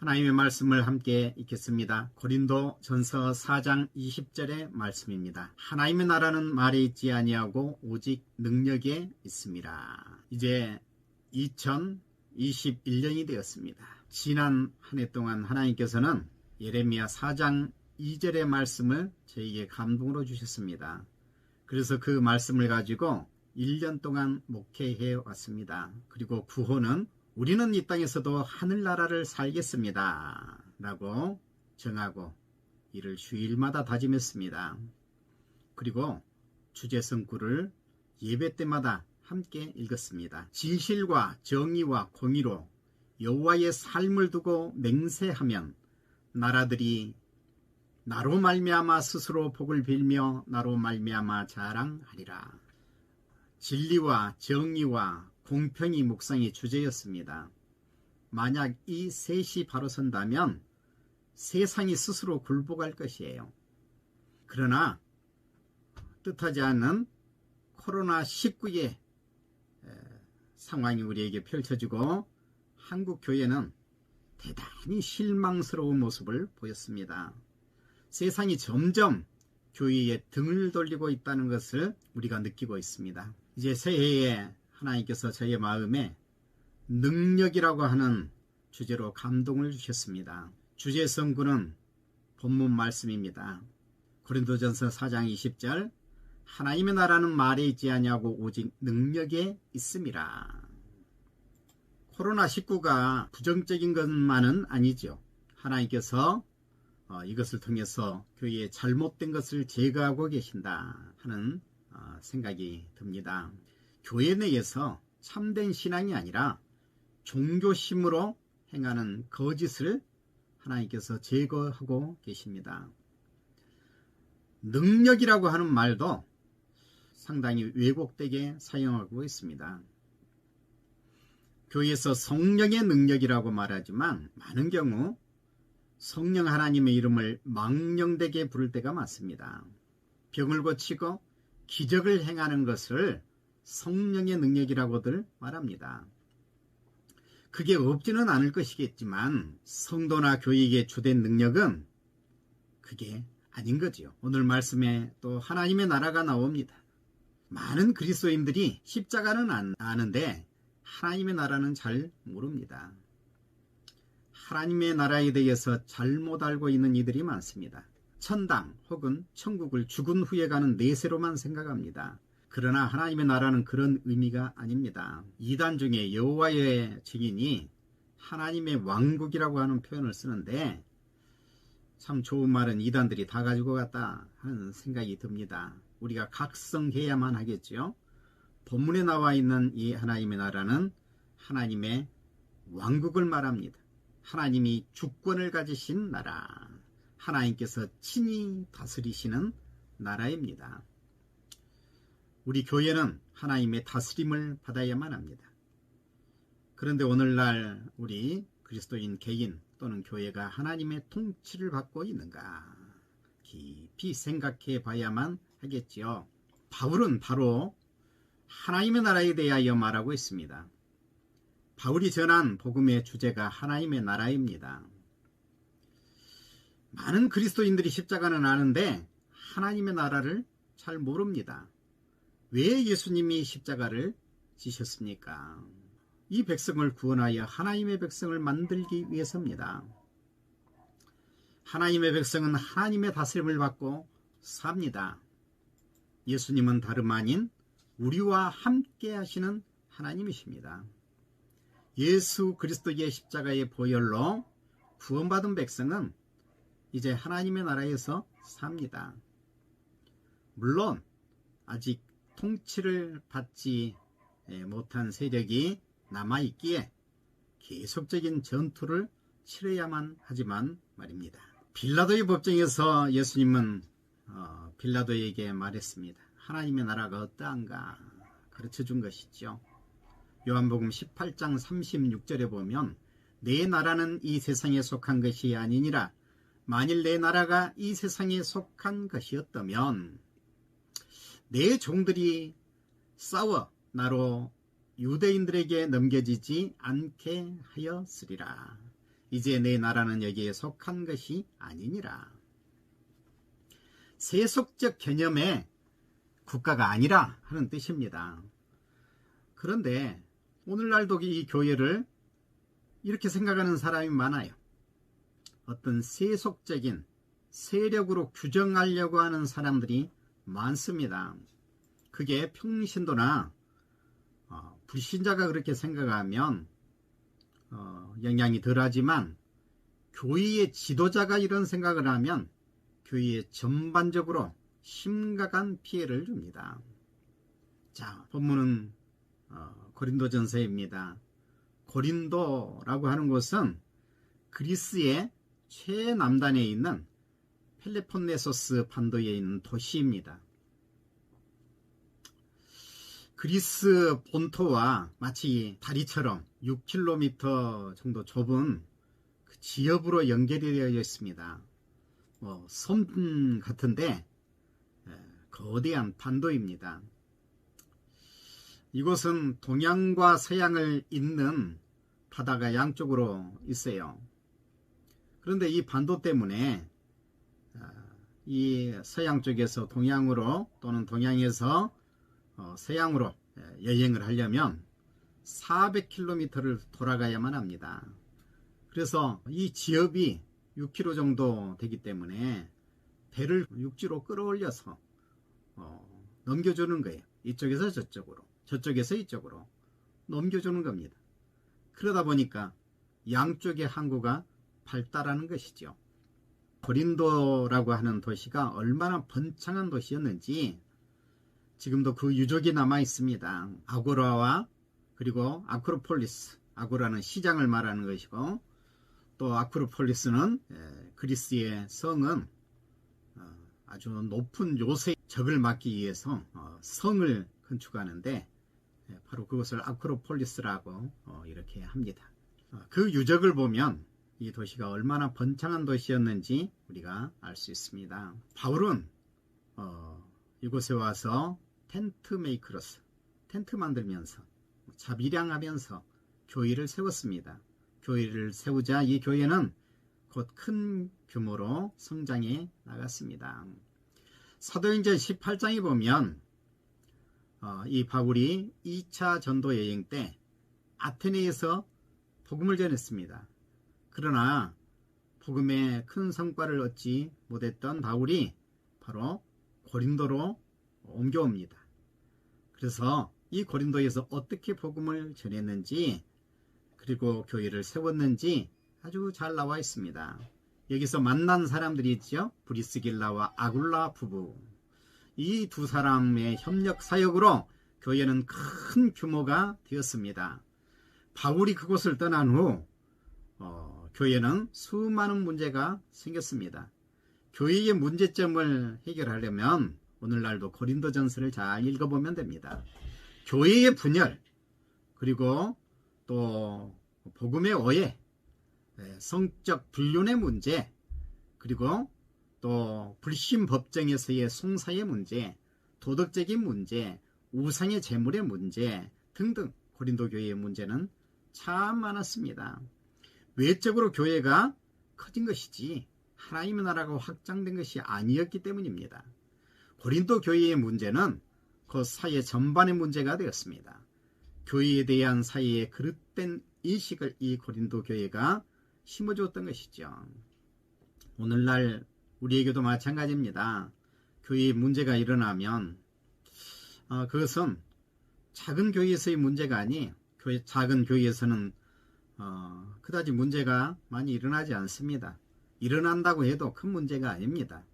하나님의 말씀을 함께 읽겠습니다. 고린도 전서 4장 20절의 말씀입니다. 하나님의 나라는 말에 있지 아니하고 오직 능력에 있습니다. 이제 2021년이 되었습니다. 지난 한 해 동안 하나님께서는 예레미야 4장 2절의 말씀을 저에게 감동으로 주셨습니다. 그래서 그 말씀을 가지고 1년 동안 목회해 왔습니다. 그리고 구호는 우리는 이 땅에서도 하늘나라를 살겠습니다 라고 정하고 이를 주일마다 다짐했습니다. 그리고 주제성구를 예배 때마다 함께 읽었습니다. 진실과 정의와 공의로 여호와의 삶을 두고 맹세하면 나라들이 나로 말미암아 스스로 복을 빌며 나로 말미암아 자랑하리라. 진리와 정의와 공평이 묵상의 주제였습니다. 만약 이 셋이 바로 선다면 세상이 스스로 굴복할 것이에요. 그러나 뜻하지 않은 코로나19의 상황이 우리에게 펼쳐지고 한국 교회는 대단히 실망스러운 모습을 보였습니다. 세상이 점점 교회에 등을 돌리고 있다는 것을 우리가 느끼고 있습니다. 이제 새해에 하나님께서 저의 마음에 능력이라고 하는 주제로 감동을 주셨습니다. 주제 성구는 본문 말씀입니다. 고린도전서 4장 20절 하나님의 나라는 말에 있지 아니하고 오직 능력에 있음이라. 코로나19가 부정적인 것만은 아니죠. 하나님께서 이것을 통해서 교회에 잘못된 것을 제거하고 계신다 하는 생각이 듭니다. 교회 내에서 참된 신앙이 아니라 종교심으로 행하는 거짓을 하나님께서 제거하고 계십니다. 능력이라고 하는 말도 상당히 왜곡되게 사용하고 있습니다. 교회에서 성령의 능력이라고 말하지만 많은 경우 성령 하나님의 이름을 망령되게 부를 때가 많습니다. 병을 고치고 기적을 행하는 것을 성령의 능력이라고들 말합니다. 그게 없지는 않을 것이겠지만 성도나 교회에게 주된 능력은 그게 아닌 거지요. 오늘 말씀에 또 하나님의 나라가 나옵니다. 많은 그리스도인들이 십자가는 아는데 하나님의 나라는 잘 모릅니다. 하나님의 나라에 대해서 잘못 알고 있는 이들이 많습니다. 천당 혹은 천국을 죽은 후에 가는 내세로만 생각합니다. 그러나 하나님의 나라는 그런 의미가 아닙니다. 이단 중에 여호와의 증인이 하나님의 왕국이라고 하는 표현을 쓰는데 참 좋은 말은 이단들이 다 가지고 갔다 하는 생각이 듭니다. 우리가 각성해야만 하겠죠. 본문에 나와 있는 이 하나님의 나라는 하나님의 왕국을 말합니다. 하나님이 주권을 가지신 나라, 하나님께서 친히 다스리시는 나라입니다. 우리 교회는 하나님의 다스림을 받아야만 합니다. 그런데 오늘날 우리 그리스도인 개인 또는 교회가 하나님의 통치를 받고 있는가 깊이 생각해 봐야만 하겠지요. 바울은 바로 하나님의 나라에 대하여 말하고 있습니다. 바울이 전한 복음의 주제가 하나님의 나라입니다. 많은 그리스도인들이 십자가는 아는데 하나님의 나라를 잘 모릅니다. 왜 예수님이 십자가를 지셨습니까? 이 백성을 구원하여 하나님의 백성을 만들기 위해서입니다. 하나님의 백성은 하나님의 다스림을 받고 삽니다. 예수님은 다름 아닌 우리와 함께 하시는 하나님이십니다. 예수 그리스도의 십자가의 보혈로 구원받은 백성은 이제 하나님의 나라에서 삽니다. 물론 아직 통치를 받지 못한 세력이 남아있기에 계속적인 전투를 치러야만 하지만 말입니다. 빌라도의 법정에서 예수님은 빌라도에게 말했습니다. 하나님의 나라가 어떠한가 가르쳐준 것이죠. 요한복음 18장 36절에 보면 내 나라는 이 세상에 속한 것이 아니니라. 만일 내 나라가 이 세상에 속한 것이었다면 내 종들이 싸워 나로 유대인들에게 넘겨지지 않게 하였으리라. 이제 내 나라는 여기에 속한 것이 아니니라. 세속적 개념의 국가가 아니라 하는 뜻입니다. 그런데 오늘날도 이 교회를 이렇게 생각하는 사람이 많아요. 어떤 세속적인 세력으로 규정하려고 하는 사람들이 많습니다. 그게 평신도나 불신자가 그렇게 생각하면 영향이 덜하지만 교회의 지도자가 이런 생각을 하면 교회에 전반적으로 심각한 피해를 줍니다. 자, 본문은 고린도전서입니다. 고린도라고 하는 곳은 그리스의 최남단에 있는 펠레폰네소스 반도에 있는 도시입니다. 그리스 본토와 마치 다리처럼 6km 정도 좁은 그 지역으로 연결이 되어 있습니다. 섬 같은데 거대한 반도입니다. 이곳은 동양과 서양을 잇는 바다가 양쪽으로 있어요. 그런데 이 반도 때문에 이 서양 쪽에서 동양으로 또는 동양에서 서양으로 여행을 하려면 400km를 돌아가야만 합니다. 그래서 이 지역이 6km 정도 되기 때문에 배를 육지로 끌어올려서 넘겨주는 거예요. 이쪽에서 저쪽으로, 저쪽에서 이쪽으로 넘겨주는 겁니다. 그러다 보니까 양쪽의 항구가 발달하는 것이죠. 고린도라고 하는 도시가 얼마나 번창한 도시였는지 지금도 그 유적이 남아 있습니다. 아고라와 그리고 아크로폴리스, 아고라는 시장을 말하는 것이고 또 아크로폴리스는 그리스의 성은 아주 높은 요새 적을 막기 위해서 성을 건축하는데 바로 그것을 아크로폴리스라고 이렇게 합니다. 그 유적을 보면 이 도시가 얼마나 번창한 도시였는지 우리가 알 수 있습니다. 바울은 이곳에 와서 텐트 메이커로서 텐트 만들면서 자비량하면서 교회를 세웠습니다. 교회를 세우자 이 교회는 곧 큰 규모로 성장해 나갔습니다. 사도행전 18장에 보면 이 바울이 2차 전도 여행 때 아테네에서 복음을 전했습니다. 그러나 복음에 큰 성과를 얻지 못했던 바울이 바로 고린도로 옮겨옵니다. 그래서 이 고린도에서 어떻게 복음을 전했는지 그리고 교회를 세웠는지 아주 잘 나와 있습니다. 여기서 만난 사람들이 있죠. 브리스길라와 아굴라 부부. 이 두 사람의 협력 사역으로 교회는 큰 규모가 되었습니다. 바울이 그곳을 떠난 후 교회는 수많은 문제가 생겼습니다. 교회의 문제점을 해결하려면 오늘날도 고린도전서를 잘 읽어보면 됩니다. 교회의 분열, 그리고 또 복음의 오해, 성적 불륜의 문제, 그리고 또 불신 법정에서의 송사의 문제, 도덕적인 문제, 우상의 재물의 문제 등등 고린도 교회의 문제는 참 많았습니다. 외적으로 교회가 커진 것이지 하나님의 나라가 확장된 것이 아니었기 때문입니다. 고린도 교회의 문제는 그 사회 전반의 문제가 되었습니다. 교회에 대한 사회의 그릇된 인식을 이 고린도 교회가 심어주었던 것이죠. 오늘날 우리에게도 마찬가지입니다. 교회에 문제가 일어나면 그것은 작은 교회에서의 문제가 아니에요. 작은 교회에서는 그다지 문제가 많이 일어나지 않습니다. 일어난다고 해도 큰 문제가 아닙니다.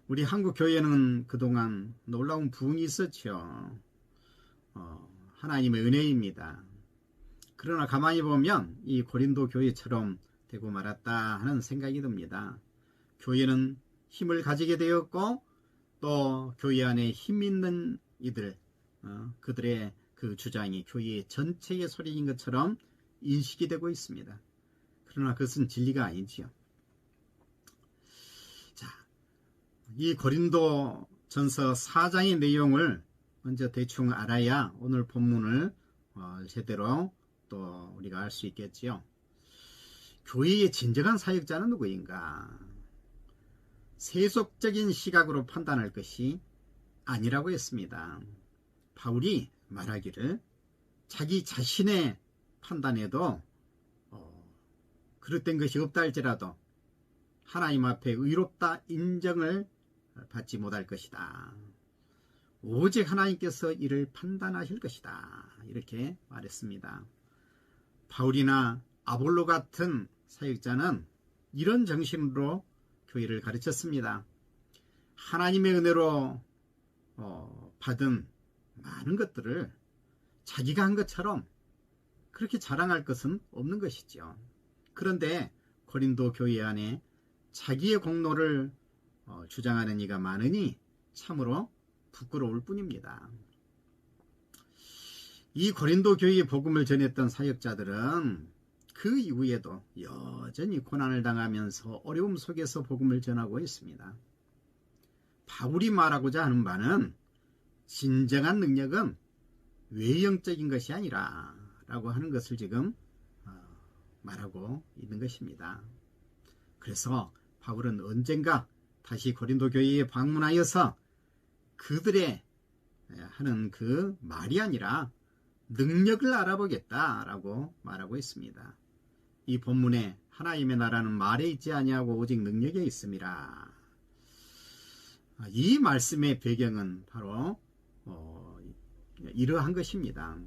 우리 한국 교회는 그동안 놀라운 부흥이 있었죠. 하나님의 은혜입니다. 그러나 가만히 보면 이 고린도 교회처럼 되고 말았다 하는 생각이 듭니다. 교회는 힘을 가지게 되었고 또 교회 안에 힘 있는 이들, 그들의 그 주장이 교회 전체의 소리인 것처럼 인식이 되고 있습니다. 그러나 그것은 진리가 아니지요. 자, 이 고린도 전서 4장의 내용을 먼저 대충 알아야 오늘 본문을 제대로 또 우리가 알 수 있겠지요. 교회의 진정한 사역자는 누구인가? 세속적인 시각으로 판단할 것이 아니라고 했습니다. 바울이 말하기를 자기 자신의 판단에도 그릇된 것이 없다 할지라도 하나님 앞에 의롭다 인정을 받지 못할 것이다. 오직 하나님께서 이를 판단하실 것이다. 이렇게 말했습니다. 바울이나 아볼로 같은 사역자는 이런 정신으로 교회를 가르쳤습니다. 하나님의 은혜로 받은 많은 것들을 자기가 한 것처럼 그렇게 자랑할 것은 없는 것이죠. 그런데 고린도 교회 안에 자기의 공로를 주장하는 이가 많으니 참으로 부끄러울 뿐입니다. 이 고린도 교회의 복음을 전했던 사역자들은 그 이후에도 여전히 고난을 당하면서 어려움 속에서 복음을 전하고 있습니다. 바울이 말하고자 하는 바는 진정한 능력은 외형적인 것이 아니라 라고 하는 것을 지금 말하고 있는 것입니다. 그래서 바울은 언젠가 다시 고린도 교회에 방문하여서 그들의 하는 그 말이 아니라 능력을 알아보겠다라고 말하고 있습니다. 이 본문에 하나님의 나라는 말에 있지 아니하고 오직 능력에 있음이라. 이 말씀의 배경은 바로 이러한 것입니다.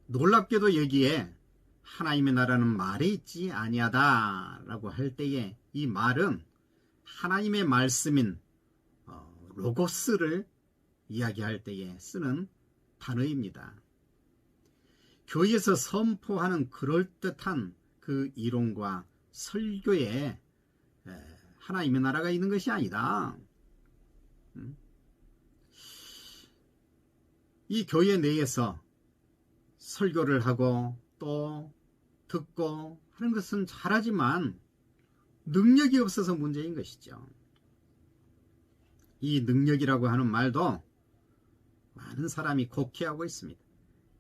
놀랍게도 여기에 하나님의 나라는 말에 있지 아니하다라고 할 때에 이 말은 하나님의 말씀인 로고스를 이야기할 때에 쓰는 단어입니다. 교회에서 선포하는 그럴듯한 그 이론과 설교에 하나님의 나라가 있는 것이 아니다. 이 교회 내에서 설교를 하고 또 듣고 하는 것은 잘하지만 능력이 없어서 문제인 것이죠. 이 능력이라고 하는 말도 많은 사람이 곡해하고 있습니다.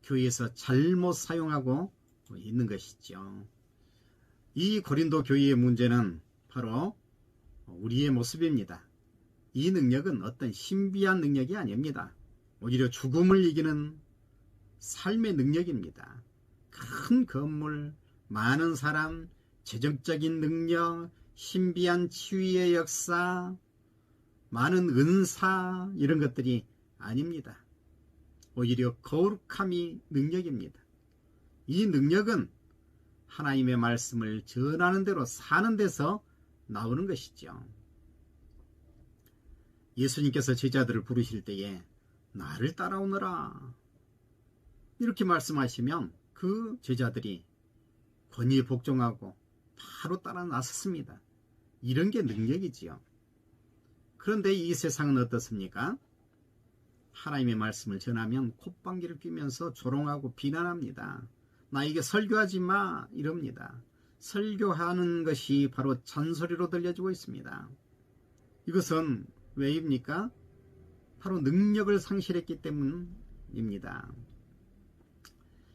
교회에서 잘못 사용하고 있는 것이죠. 이 고린도 교회의 문제는 바로 우리의 모습입니다. 이 능력은 어떤 신비한 능력이 아닙니다. 오히려 죽음을 이기는 삶의 능력입니다. 큰 건물, 많은 사람, 재정적인 능력, 신비한 치유의 역사, 많은 은사 이런 것들이 아닙니다. 오히려 거룩함이 능력입니다. 이 능력은 하나님의 말씀을 전하는 대로 사는 데서 나오는 것이죠. 예수님께서 제자들을 부르실 때에 나를 따라오너라 이렇게 말씀하시면 그 제자들이 권위에 복종하고 바로 따라 나섰습니다. 이런 게 능력이지요. 그런데 이 세상은 어떻습니까? 하나님의 말씀을 전하면 콧방귀를 뀌면서 조롱하고 비난합니다. 나에게 설교하지 마 이럽니다. 설교하는 것이 바로 잔소리로 들려지고 있습니다. 이것은 왜입니까? 바로 능력을 상실했기 때문입니다.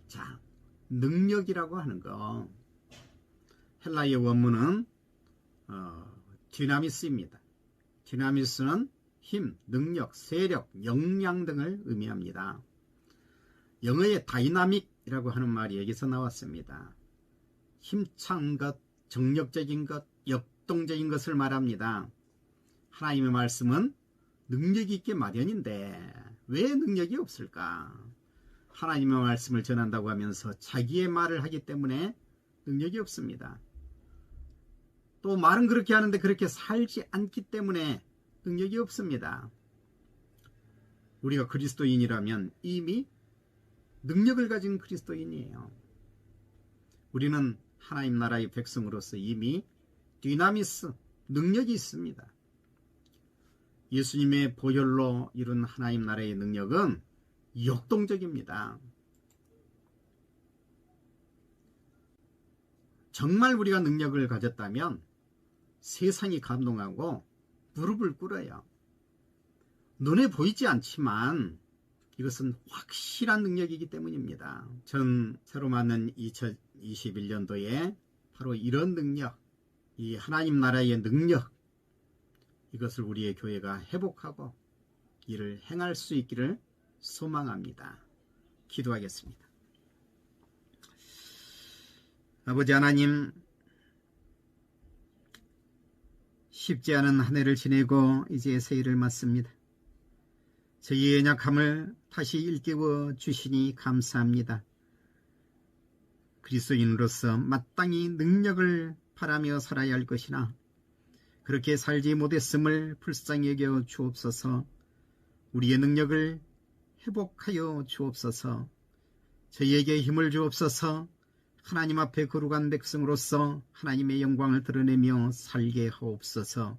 자, 능력이라고 하는 거 헬라의 원문은 디나미스입니다. 디나미스는 힘, 능력, 세력, 역량 등을 의미합니다. 영어의 다이나믹이라고 하는 말이 여기서 나왔습니다. 힘찬 것, 정력적인 것, 역동적인 것을 말합니다. 하나님의 말씀은 능력이 있게 마련인데 왜 능력이 없을까? 하나님의 말씀을 전한다고 하면서 자기의 말을 하기 때문에 능력이 없습니다. 또 말은 그렇게 하는데 그렇게 살지 않기 때문에 능력이 없습니다. 우리가 그리스도인이라면 이미 능력을 가진 그리스도인이에요. 우리는 하나님 나라의 백성으로서 이미 디나미스, 능력이 있습니다. 예수님의 보혈로 이룬 하나님 나라의 능력은 역동적입니다. 정말 우리가 능력을 가졌다면 세상이 감동하고 무릎을 꿇어요. 눈에 보이지 않지만 이것은 확실한 능력이기 때문입니다. 전 새로 만난 이 2021년도에 바로 이런 능력, 이 하나님 나라의 능력, 이것을 우리의 교회가 회복하고 이를 행할 수 있기를 소망합니다. 기도하겠습니다. 아버지 하나님, 쉽지 않은 한 해를 지내고 이제 새해를 맞습니다. 저희의 연약함을 다시 일깨워 주시니 감사합니다. 그리스도인으로서 마땅히 능력을 바라며 살아야 할 것이나 그렇게 살지 못했음을 불쌍히 여겨 주옵소서. 우리의 능력을 회복하여 주옵소서. 저희에게 힘을 주옵소서. 하나님 앞에 거룩한 백성으로서 하나님의 영광을 드러내며 살게 하옵소서.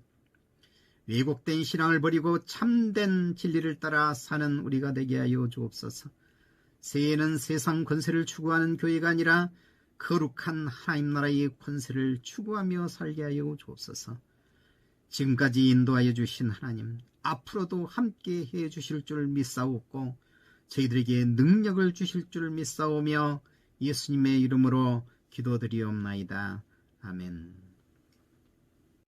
왜곡된 신앙을 버리고 참된 진리를 따라 사는 우리가 되게 하여 주옵소서. 새해에는 세상 권세를 추구하는 교회가 아니라 거룩한 하나님 나라의 권세를 추구하며 살게 하여 주옵소서. 지금까지 인도하여 주신 하나님, 앞으로도 함께 해 주실 줄 믿사옵고 저희들에게 능력을 주실 줄 믿사오며 예수님의 이름으로 기도드리옵나이다. 아멘.